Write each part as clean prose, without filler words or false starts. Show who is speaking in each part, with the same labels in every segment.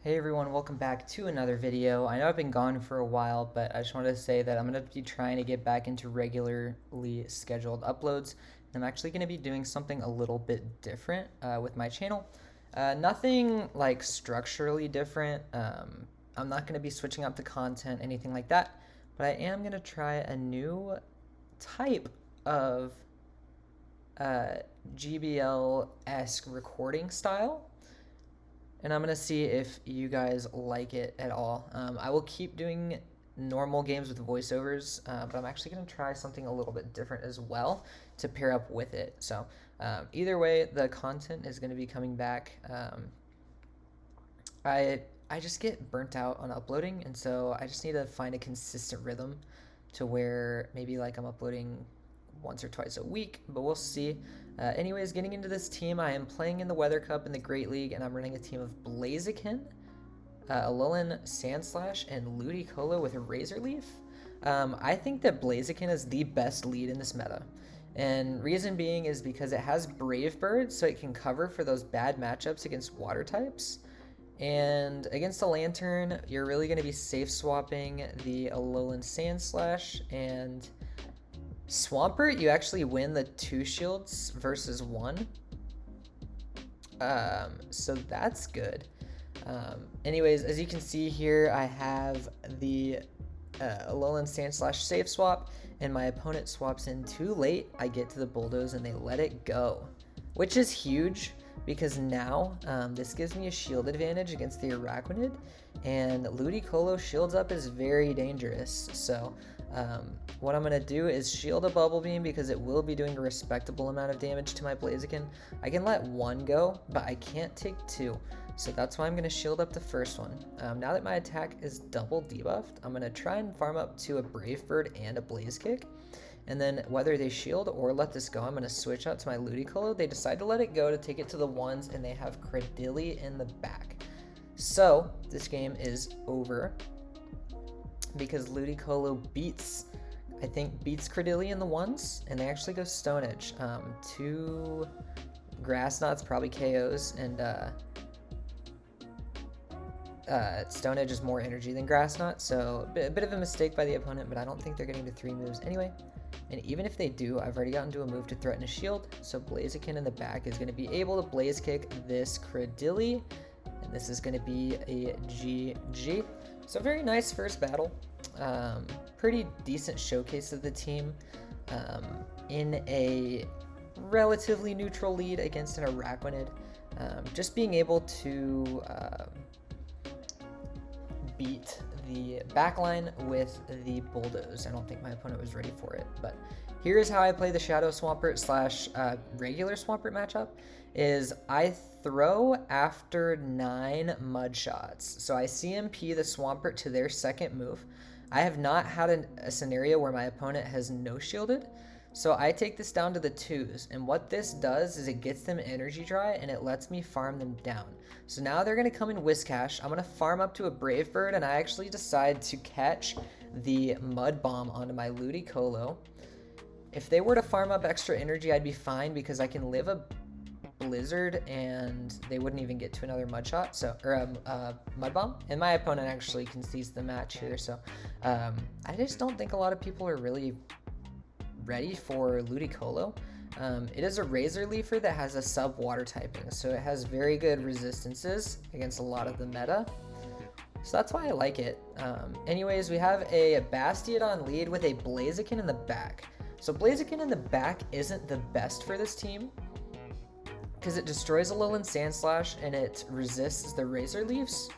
Speaker 1: Hey everyone, welcome back to another video. I know I've been gone for a while, but I just wanted to say that I'm going to be trying to get back into regularly scheduled uploads. I'm actually going to be doing something a little bit different with my channel. Nothing like structurally different. I'm not going to be switching up the content, anything like that, but I am going to try a new type of GBL-esque recording style. And I'm going to see if you guys like it at all. I will keep doing normal games with voiceovers, but I'm actually going to try something a little bit different as well to pair up with it. So either way, the content is going to be coming back. I just get burnt out on uploading, and so I just need to find a consistent rhythm to where maybe like I'm uploading once or twice a week, but we'll see. Anyways, getting into this team, I am playing in the Weather Cup in the Great League, and I'm running a team of Blaziken, Alolan Sandslash, and Ludicolo with a Razor Leaf. I think that Blaziken is the best lead in this meta, and reason being is because it has Brave Bird, so it can cover for those bad matchups against water types. And against the Lantern, you're really going to be safe swapping the Alolan Sandslash, and Swampert, you actually win the 2 shields versus 1. So that's good. Anyways, as you can see here, I have the Alolan Sandslash safe swap, and my opponent swaps in too late. I get to the Bulldoze and they let it go, which is huge because now this gives me a shield advantage against the Araquanid, and Ludicolo shields up is very dangerous. So what I'm going to do is shield a Bubble Beam because it will be doing a respectable amount of damage to my Blaziken. I can let 1 go, but I can't take 2. So that's why I'm going to shield up the first one. Now that my attack is double debuffed, I'm going to try and farm up to a Brave Bird and a Blaze Kick. And then whether they shield or let this go, I'm going to switch out to my Ludicolo. They decide to let it go to take it to the 1s, and they have Credilli in the back. So this game is over because Ludicolo beats Credilli in the 1s, and they actually go Stone Edge. 2 Grass Knots probably KOs, and Stone Edge is more energy than Grass Knot, so a bit of a mistake by the opponent, but I don't think they're getting to 3 moves anyway. And even if they do, I've already gotten to a move to threaten a shield, so Blaziken in the back is going to be able to Blaze Kick this Credilli, and this is going to be a GG. So very nice first battle. Pretty decent showcase of the team in a relatively neutral lead against an Araquanid. Just being able to beat the backline with the Bulldoze. I don't think my opponent was ready for it, but here's how I play the Shadow Swampert slash regular Swampert matchup. Is I throw after 9 mud shots. So I CMP the Swampert to their second move. I have not had a scenario where my opponent has no shielded, so I take this down to the 2s, and what this does is it gets them energy dry and it lets me farm them down. So now they're going to come in Whiscash. I'm going to farm up to a Brave Bird, and I actually decide to catch the Mud Bomb onto my Ludicolo. If they were to farm up extra energy, I'd be fine because I can live a Blizzard and they wouldn't even get to another Mud Shot, Mud Bomb. And my opponent actually concedes the match here, so I just don't think a lot of people are really ready for Ludicolo. It is a Razor Leafer that has a sub-water typing, so it has very good resistances against a lot of the meta. So that's why I like it. Anyways, we have a Bastiodon lead with a Blaziken in the back. So Blaziken in the back isn't the best for this team because it destroys Alolan Sandslash and it resists the Razor Leafs.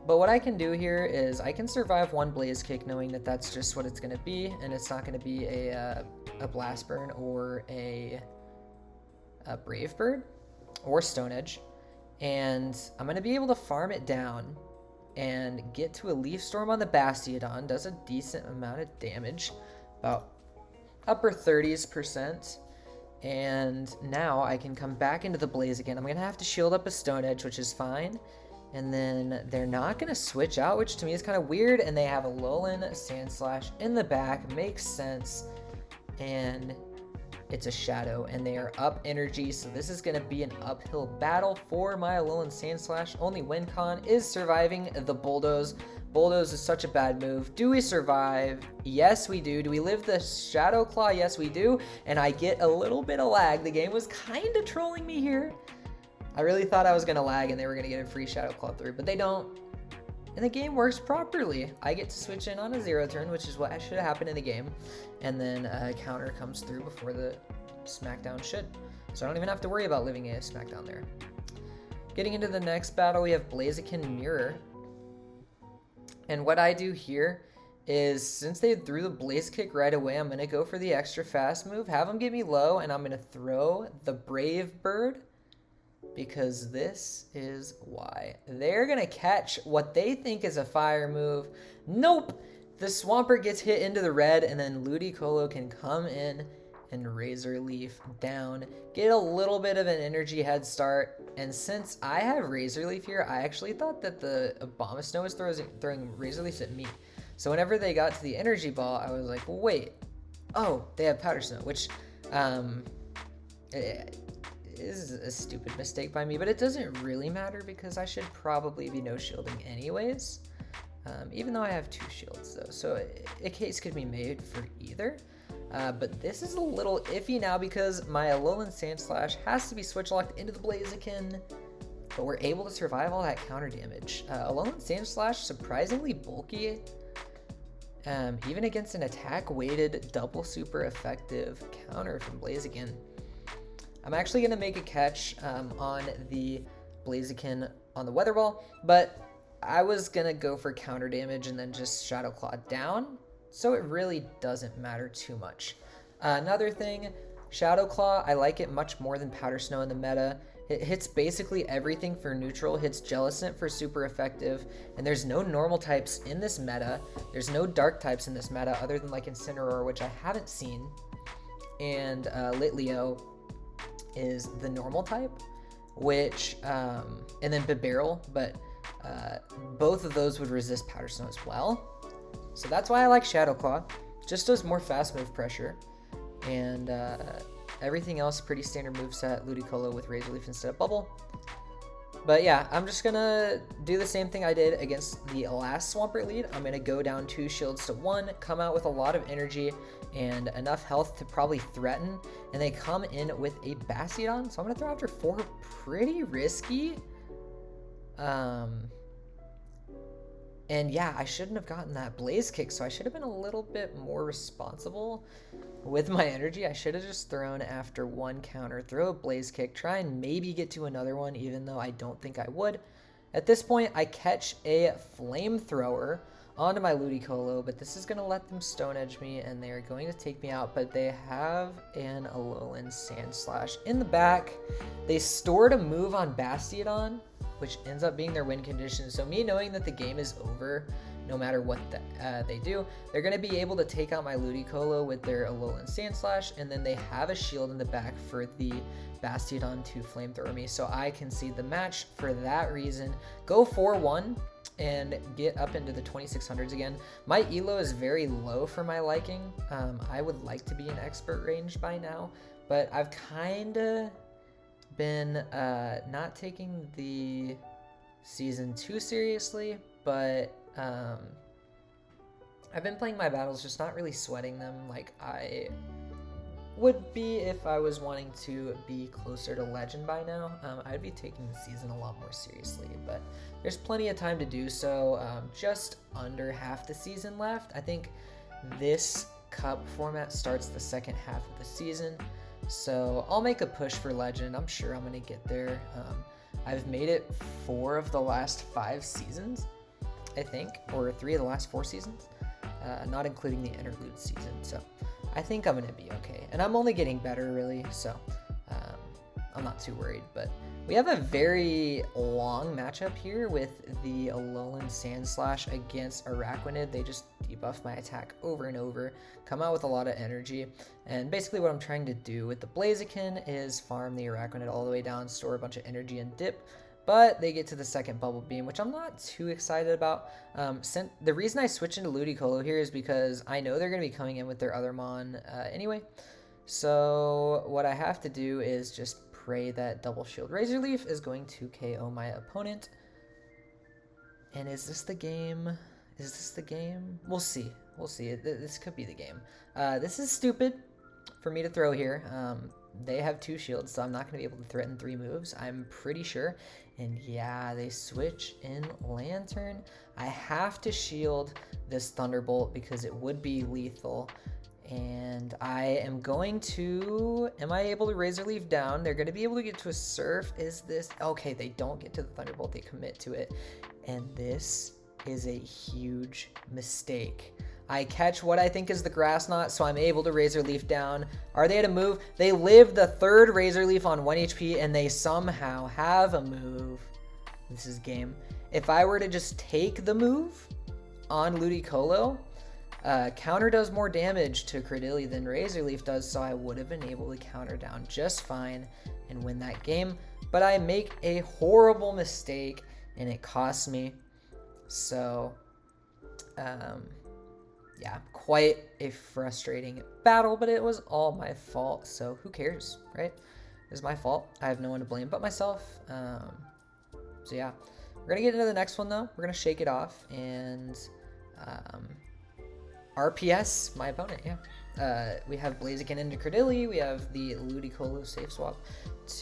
Speaker 1: But what I can do here is I can survive 1 Blaze Kick knowing that that's just what it's going to be, and it's not going to be a Blast Burn or a Brave Bird or Stone Edge. And I'm going to be able to farm it down and get to a Leaf Storm on the Bastiodon. Does a decent amount of damage, about upper 30s%. And now I can come back into the Blaze again. I'm going to have to shield up a Stone Edge, which is fine. And then they're not going to switch out, which to me is kind of weird. And they have a Alolan Sandslash in the back. Makes sense. And it's a shadow, and they are up energy, so this is going to be an uphill battle for my Alolan Sandslash. Only win con is surviving the Bulldoze. Bulldoze is such a bad move. Do we survive? Yes, we do. Do we live the Shadow Claw? Yes, we do. And I get a little bit of lag. The game was kind of trolling me here. I really thought I was going to lag and they were going to get a free Shadow Claw through, but they don't. And the game works properly. I get to switch in on a 0 turn, which is what should have happened in the game. And then a counter comes through before the Smackdown should. So I don't even have to worry about living a Smackdown there. Getting into the next battle, we have Blaziken Mirror. And what I do here is, since they threw the Blaze Kick right away, I'm going to go for the extra fast move, have them get me low, and I'm going to throw the Brave Bird, because this is why. They're going to catch what they think is a fire move. Nope! The Swampert gets hit into the red, and then Ludicolo can come in and Razor Leaf down, get a little bit of an energy head start. And since I have Razor Leaf here, I actually thought that the Abomasnow was throwing Razor Leafs at me. So whenever they got to the energy ball, I was like, well, wait, oh, they have Powder Snow, which is a stupid mistake by me, but it doesn't really matter because I should probably be no shielding anyways, even though I have 2 shields though, so a case could be made for either. But this is a little iffy now because my Alolan Sandslash has to be switch locked into the Blaziken, but we're able to survive all that counter damage. Alolan Sandslash, surprisingly bulky, even against an attack weighted double super effective counter from Blaziken. I'm actually going to make a catch on the Blaziken on the Weather Ball, but I was going to go for counter damage and then just Shadow Claw down. So it really doesn't matter too much. Another thing, Shadow Claw, I like it much more than Powder Snow in the meta. It hits basically everything for neutral, hits Jellicent for super effective, and there's no normal types in this meta. There's no dark types in this meta other than like Incineroar, which I haven't seen. And Litleo is the normal type, which, and then Bibarel, but both of those would resist Powder Snow as well. So that's why I like Shadow Claw. Just does more fast move pressure. And everything else, pretty standard moveset. Ludicolo with Razor Leaf instead of Bubble. But yeah, I'm just going to do the same thing I did against the last Swampert lead. I'm going to go down 2 shields to 1, come out with a lot of energy and enough health to probably threaten. And they come in with a Bastiodon. So I'm going to throw after 4. Pretty risky. And yeah, I shouldn't have gotten that Blaze Kick, so I should have been a little bit more responsible with my energy. I should have just thrown after 1 counter, throw a Blaze Kick, try and maybe get to another one, even though I don't think I would. At this point, I catch a Flamethrower onto my Ludicolo, but this is going to let them Stone Edge me, and they are going to take me out, but they have an Alolan Sandslash in the back. They stored a move on Bastiodon, which ends up being their win condition. So me knowing that the game is over, no matter what they do, they're going to be able to take out my Ludicolo with their Alolan Sandslash, and then they have a shield in the back for the Bastiodon to Flamethrower me. So I can see the match for that reason. Go 4-1 and get up into the 2600s again. My elo is very low for my liking. I would like to be in expert range by now, but I've kind of been not taking the season too seriously, but I've been playing my battles, just not really sweating them like I would be if I was wanting to be closer to Legend by now. I'd be taking the season a lot more seriously, but there's plenty of time to do so. Just under half the season left. I think this cup format starts the second half of the season. So I'll make a push for Legend. I'm sure I'm going to get there. I've made it 4 of the last 5 seasons, I think, or 3 of the last 4 seasons, not including the interlude season. So I think I'm going to be okay. And I'm only getting better, really, so I'm not too worried. But we have a very long matchup here with the Alolan Sandslash against Araquanid. They just debuff my attack over and over, come out with a lot of energy, and basically what I'm trying to do with the Blaziken is farm the Araquanid all the way down, store a bunch of energy and dip, but they get to the second Bubble Beam, which I'm not too excited about. The reason I switch into Ludicolo here is because I know they're going to be coming in with their other Mon anyway, So what I have to do is just pray that Double Shield Razor Leaf is going to KO my opponent. And is this the game? Is this the game? We'll see. We'll see. This could be the game. This is stupid for me to throw here. They have 2 shields, so I'm not going to be able to threaten 3 moves, I'm pretty sure. And yeah, they switch in Lantern. I have to shield this Thunderbolt because it would be lethal. And I am going to... Am I able to Razor Leaf down? They're going to be able to get to a Surf. Is this... Okay, they don't get to the Thunderbolt. They commit to it. And this is a huge mistake. I catch what I think is the Grass Knot, so I'm able to Razor Leaf down. Are they at a move? They live the 3rd Razor Leaf on 1 HP, and they somehow have a move. This is game. If I were to just take the move on Ludicolo, counter does more damage to Credilli than Razor Leaf does, so I would have been able to counter down just fine and win that game. But I make a horrible mistake, and it costs me. So, yeah, quite a frustrating battle, but it was all my fault, so who cares, right? It was my fault. I have no one to blame but myself. So yeah, we're going to get into the next one, though. We're going to shake it off, and RPS, my opponent, yeah. We have Blaziken into Credilli. We have the Ludicolo safe swap,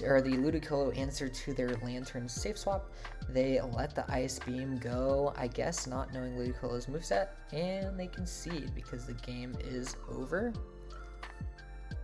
Speaker 1: or the Ludicolo answer to their Lantern safe swap. They let the Ice Beam go, I guess, not knowing Ludicolo's moveset, and they concede because the game is over.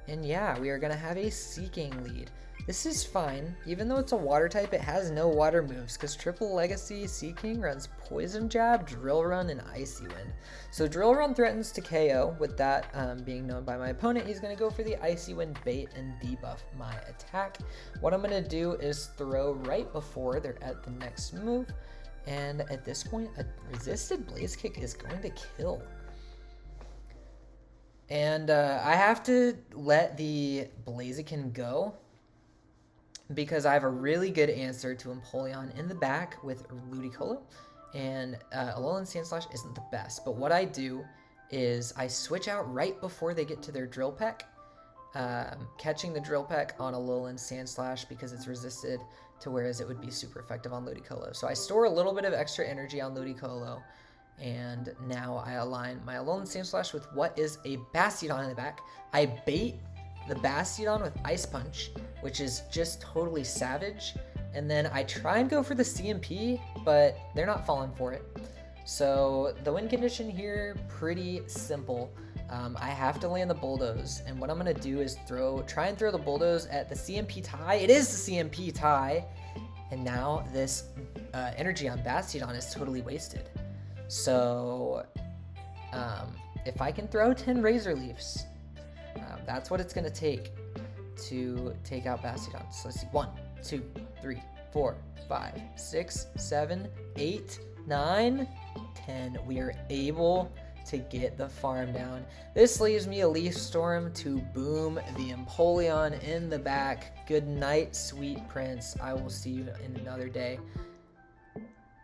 Speaker 1: And yeah, we are going to have a Seeking lead. This is fine. Even though it's a water type, it has no water moves because Triple Legacy Seeking runs Poison Jab, Drill Run, and Icy Wind. So Drill Run threatens to KO. With that being known by my opponent, he's going to go for the Icy Wind bait and debuff my attack. What I'm going to do is throw right before they're at the next move. And at this point, a resisted Blaze Kick is going to kill. And I have to let the Blaziken go, because I have a really good answer to Empoleon in the back with Ludicolo, and Alolan Sandslash isn't the best, but what I do is I switch out right before they get to their Drill Peck, catching the Drill Peck on Alolan Sandslash because it's resisted to, whereas it would be super effective on Ludicolo. So I store a little bit of extra energy on Ludicolo, and now I align my Alolan Sandslash with what is a Bastiodon in the back. I bait the Bastiodon with Ice Punch, which is just totally savage, and then I try and go for the CMP, but they're not falling for it. So the win condition here, pretty simple. I have to land the Bulldoze, and what I'm going to do is try and throw the Bulldoze at the CMP tie. It is the CMP tie, and now this energy on Bastiodon is totally wasted. So if I can throw 10 Razor Leafs, that's what it's going to take out Bastiodon. So let's see. 1, 2, 3, 4, 5, 6, 7, 8, 9, 10. We are able to get the farm down. This leaves me a Leaf Storm to boom the Empoleon in the back. Good night, sweet prince. I will see you in another day.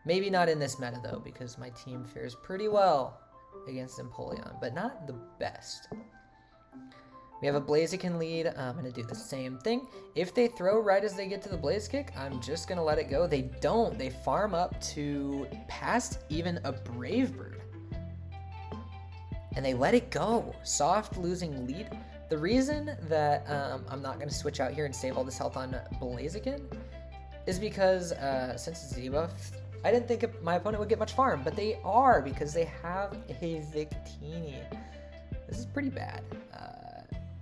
Speaker 1: Maybe not in this meta, though, because my team fares pretty well against Empoleon, but not the best. We have a Blaziken lead. I'm going to do the same thing. If they throw right as they get to the Blaze Kick, I'm just going to let it go. They don't. They farm up to past even a Brave Bird. And they let it go. Soft losing lead. The reason that I'm not going to switch out here and save all this health on Blaziken is because since it's debuff, I didn't think my opponent would get much farm, but they are because they have a Victini. This is pretty bad.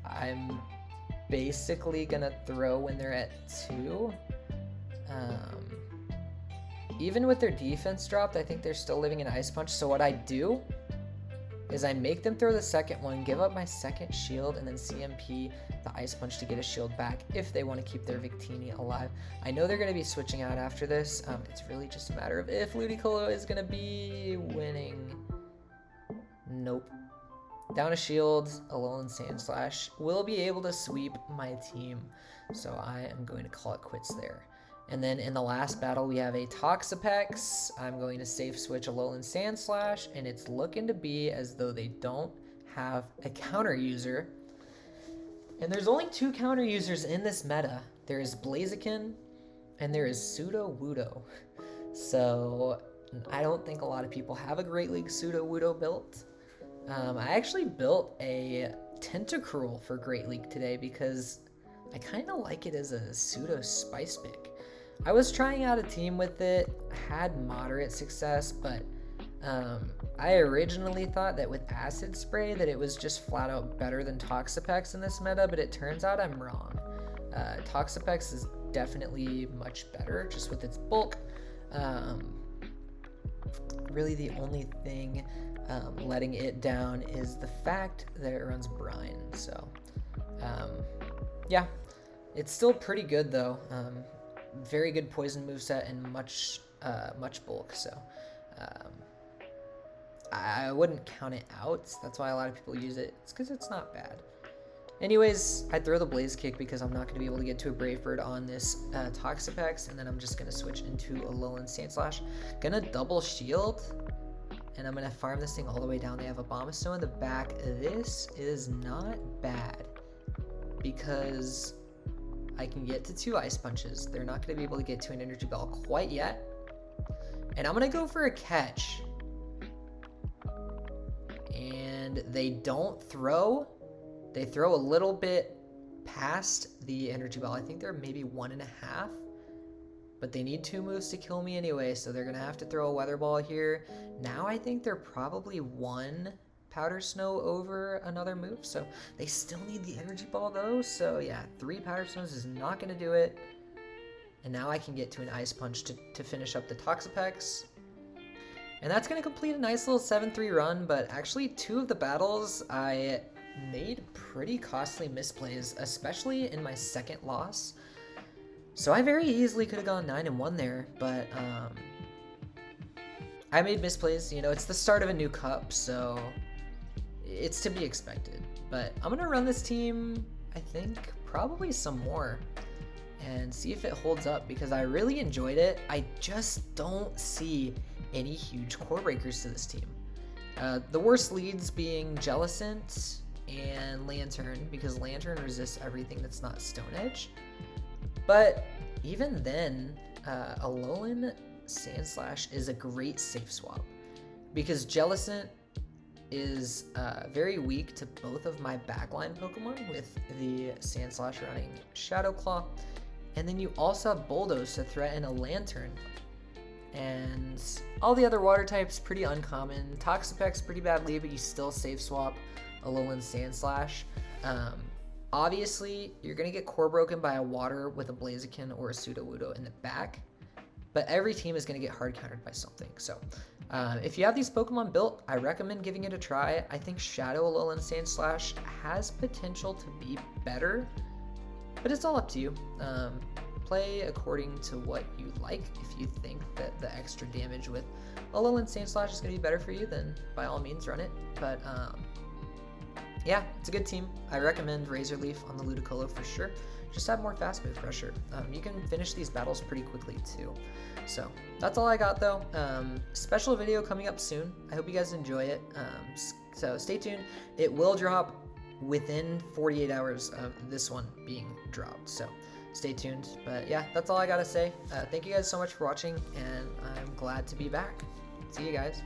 Speaker 1: I'm basically gonna throw when they're at 2. Even with their defense dropped, I think they're still living in Ice Punch. So what I do is I make them throw the second one, give up my second shield, and then CMP the Ice Punch to get a shield back if they want to keep their Victini alive. I know they're going to be switching out after this. It's really just a matter of if Ludicolo is going to be winning. Nope. Down a shield, Alolan Sandslash will be able to sweep my team. So I am going to call it quits there. And then in the last battle, we have a Toxapex. I'm going to safe switch Alolan Sandslash, and it's looking to be as though they don't have a counter user. And there's only 2 counter users in this meta. There is Blaziken and there is Pseudo-Wudo. So I don't think a lot of people have a Great League Pseudo-Wudo built. I actually built a Tentacruel for Great League today because I kind of like it as a pseudo spice pick. I was trying out a team with it, had moderate success, but I originally thought that with Acid Spray that it was just flat out better than Toxapex in this meta, but it turns out I'm wrong. Toxapex is definitely much better just with its bulk. Really the only thing letting it down is the fact that it runs Brine. So yeah, it's still pretty good though. Very good poison moveset and much bulk. So I wouldn't count it out. That's why a lot of people use it. It's because it's not bad. Anyways, I throw the Blaze Kick because I'm not going to be able to get to a Brave Bird on this Toxapex, and then I'm just going to switch into a Alolan Sandslash. Gonna double shield, and I'm going to farm this thing all the way down. They have a Abomasnow in the back. This is not bad because I can get to 2 Ice Punches. They're not going to be able to get to an Energy Ball quite yet. And I'm going to go for a catch. And they don't throw. They throw a little bit past the Energy Ball. I think they're maybe 1.5. But they need 2 moves to kill me anyway, so they're going to have to throw a Weather Ball here. Now I think they're probably 1 Powder Snow over another move, so they still need the Energy Ball though. So yeah, 3 Powder Snows is not going to do it. And now I can get to an Ice Punch to finish up the Toxapex. And that's going to complete a nice little 7-3 run, but actually 2 of the battles I made pretty costly misplays, especially in my second loss. So I very easily could have gone 9-1 there, but I made misplays. You know, it's the start of a new cup, so it's to be expected. But I'm going to run this team, I think, probably some more and see if it holds up because I really enjoyed it. I just don't see any huge core breakers to this team. The worst leads being Jellicent and Lantern because Lantern resists everything that's not Stone Edge. But even then, Alolan Sandslash is a great safe swap because Jellicent is very weak to both of my backline Pokemon with the Sandslash running Shadow Claw. And then you also have Bulldoze to threaten a Lantern. And all the other water types pretty uncommon. Toxapex pretty bad lead, but you still safe swap Alolan Sandslash. Obviously, you're going to get core broken by a water with a Blaziken or a Pseudo-Wudo in the back, but every team is going to get hard countered by something. So if you have these Pokemon built, I recommend giving it a try. I think Shadow Alolan Sandslash has potential to be better, but it's all up to you. Play according to what you like. If you think that the extra damage with Alolan Sandslash is going to be better for you, then by all means run it. But yeah, it's a good team. I recommend Razor Leaf on the Ludicolo for sure. Just have more fast move pressure. You can finish these battles pretty quickly too. So that's all I got though. Special video coming up soon. I hope you guys enjoy it. So stay tuned. It will drop within 48 hours of this one being dropped. So stay tuned. But yeah, that's all I gotta say. Thank you guys so much for watching, and I'm glad to be back. See you guys.